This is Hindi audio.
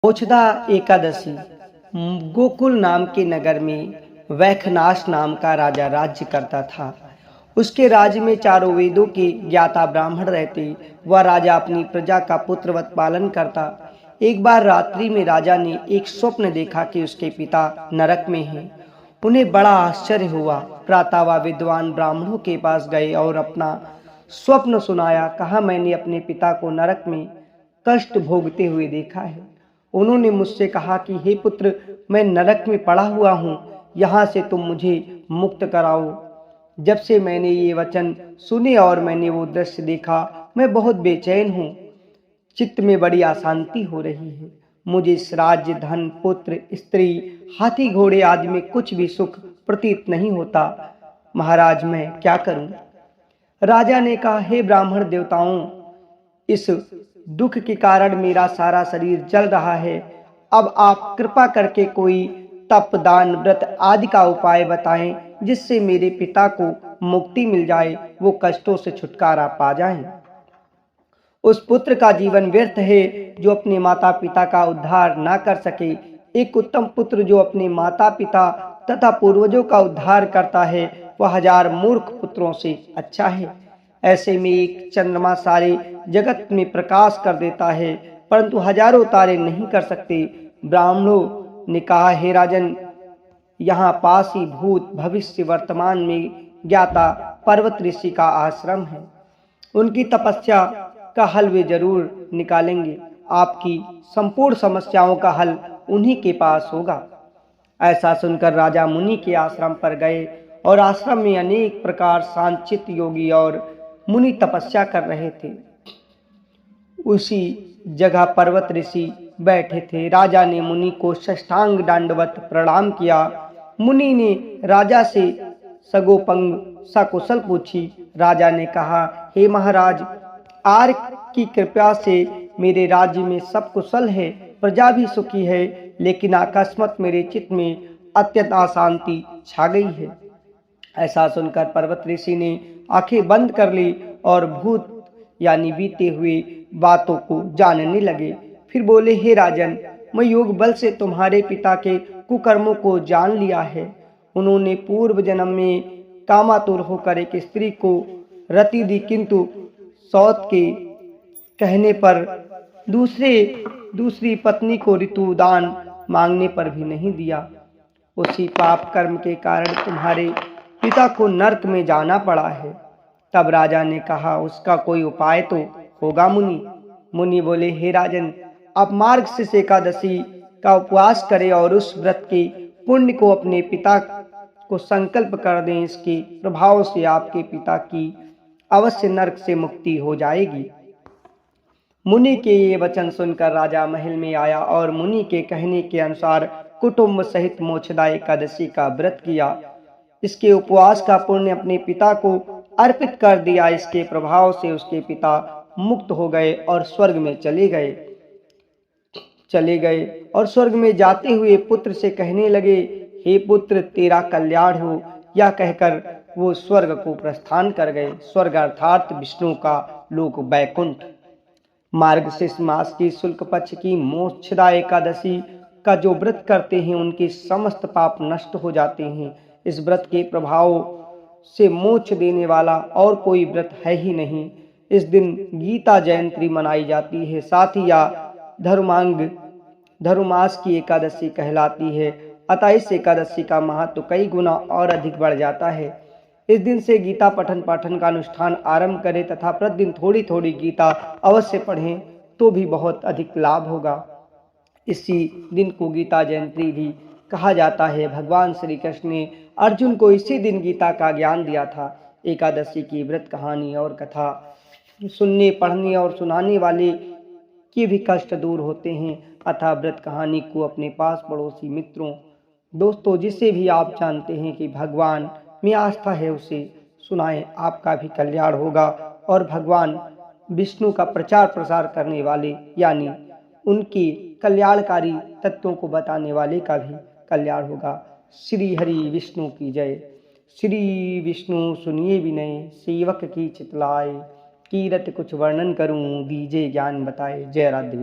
मोक्षदा एकादशी। गोकुल नाम के नगर में वैखनाश नाम का राजा राज्य करता था। उसके राज्य में चारों वेदों के ज्ञाता ब्राह्मण रहते। वह राजा अपनी प्रजा का पुत्रवत पालन करता। एक बार रात्रि में राजा ने एक स्वप्न देखा कि उसके पिता नरक में हैं। उन्हें बड़ा आश्चर्य हुआ। प्रातः वह विद्वान ब्राह्मणों के पास गए और अपना स्वप्न सुनाया। कहा, मैंने अपने पिता को नरक में कष्ट भोगते हुए देखा है। उन्होंने मुझसे कहा कि हे पुत्र, मैं नरक में पड़ा हुआ हूँ, यहाँ से तुम मुझे मुक्त कराओ। जब से मैंने ये वचन सुने और मैंने वो दृश्य देखा, मैं बहुत बेचैन हूँ। चित्त में बड़ी अशांति हो रही है। मुझे इस राज्य, धन, पुत्र, स्त्री, हाथी, घोड़े आदि में कुछ भी सुख प्रतीत नहीं होता। महाराज, मैं क्या करूं? राजा ने कहा, हे ब्राह्मण देवताओं, इस दुख के कारण मेरा सारा शरीर जल रहा है। अब आप कृपा करके कोई तप, दान, व्रत आदि का उपाय बताएं, जिससे मेरे पिता को मुक्ति मिल जाए, वो कष्टों से छुटकारा पा जाएं। उस पुत्र का जीवन व्यर्थ है जो अपने माता पिता का उद्धार ना कर सके। एक उत्तम पुत्र जो अपने माता पिता तथा पूर्वजों का उद्धार करता है, वह 1000 मूर्ख पुत्रों से अच्छा है। ऐसे में एक चंद्रमा सारे जगत में प्रकाश कर देता है, परंतु हजारों तारे नहीं कर सकते। ब्राह्मणों ने कहा, हे राजन, यहाँ पास ही भूत, भविष्य, वर्तमान में ज्ञाता पर्वत ऋषि का आश्रम है। उनकी तपस्या का हल वे जरूर निकालेंगे। आपकी संपूर्ण समस्याओं का हल उन्हीं के पास होगा। ऐसा सुनकर राजा मुनि के आश्रम पर गए और आश्रम में अनेक प्रकार सांचित योगी और मुनि तपस्या कर रहे थे। उसी जगह पर्वत ऋषि बैठे थे। राजा ने मुनि को साष्टांग दंडवत प्रणाम किया। मुनि ने राजा से सगोपंग सकुशल पूछी। राजा ने कहा, हे महाराज, आर्य की कृपा से मेरे राज्य में सब कुशल है, प्रजा भी सुखी है, लेकिन अकस्मात मेरे चित्त में अत्यंत अशांति छा गई है। ऐसा सुनकर पर्वत ऋषि ने आंखें बंद कर ली और भूत यानी बीते हुए बातों को जानने लगे। फिर बोले, हे राजन, मैं योग बल से तुम्हारे पिता के कुकर्मों को जान लिया है। उन्होंने पूर्व जन्म में कामातुर होकर एक स्त्री को रति दी, किंतु सौत के कहने पर दूसरी पत्नी को ऋतुदान मांगने पर भी नहीं दिया। उसी पाप कर्म के कारण तुम्हारे पिता को नरक में जाना पड़ा है। तब राजा ने कहा, उसका कोई उपाय तो होगा मुनि। मुनि बोले, हे राजन, आप मार्गशीर्ष एकादशी का उपवास करें और उस व्रत के पुण्य को अपने पिता को संकल्प कर दें। इसके प्रभाव से आपके पिता की अवश्य नरक से मुक्ति हो जाएगी। मुनि के ये वचन सुनकर राजा महल में आया और मुनि के कहने के अनुसार कुटुंब सहित मोक्षदा एकादशी का व्रत किया। इसके उपवास का पुण्य अपने पिता को अर्पित कर दिया। इसके प्रभाव से उसके पिता मुक्त हो गए और स्वर्ग में चले गए और स्वर्ग में जाते हुए पुत्र से कहने लगे, हे पुत्र, तेरा कल्याण हो। यह कहकर वो स्वर्ग को प्रस्थान कर गए। स्वर्ग अर्थात विष्णु का लोक वैकुंठ। मार्गशीर्ष मास की शुक्ल पक्ष की मोक्षदा एकादशी का जो व्रत करते हैं, उनके समस्त पाप नष्ट हो जाते हैं। इस व्रत के प्रभाव से मोक्ष देने वाला और कोई व्रत है ही नहीं। इस दिन गीता जयंती मनाई जाती है। साथ ही यह धर्मास की एकादशी कहलाती है। अतः इस एकादशी का महत्व कई गुना और अधिक बढ़ जाता है। इस दिन से गीता पठन पाठन का अनुष्ठान आरंभ करें तथा प्रतिदिन थोड़ी थोड़ी गीता अवश्य पढ़ें तो भी बहुत अधिक लाभ होगा। इसी दिन को गीता जयंती भी कहा जाता है। भगवान श्री कृष्ण ने अर्जुन को इसी दिन गीता का ज्ञान दिया था। एकादशी की व्रत कहानी और कथा सुनने, पढ़ने और सुनाने वाले के भी कष्ट दूर होते हैं। अतः व्रत कहानी को अपने पास पड़ोसी मित्रों, दोस्तों, जिसे भी आप जानते हैं कि भगवान में आस्था है, उसे सुनाएं। आपका भी कल्याण होगा और भगवान विष्णु का प्रचार प्रसार करने वाले यानी उनकी कल्याणकारी तत्वों को बताने वाले का भी कल्याण होगा। श्री हरि विष्णु की जय। श्री विष्णु सुनिए विनय, सेवक की चितलाए, कीरत कुछ वर्णन करूं, दीजे ज्ञान बताए। जय राधे।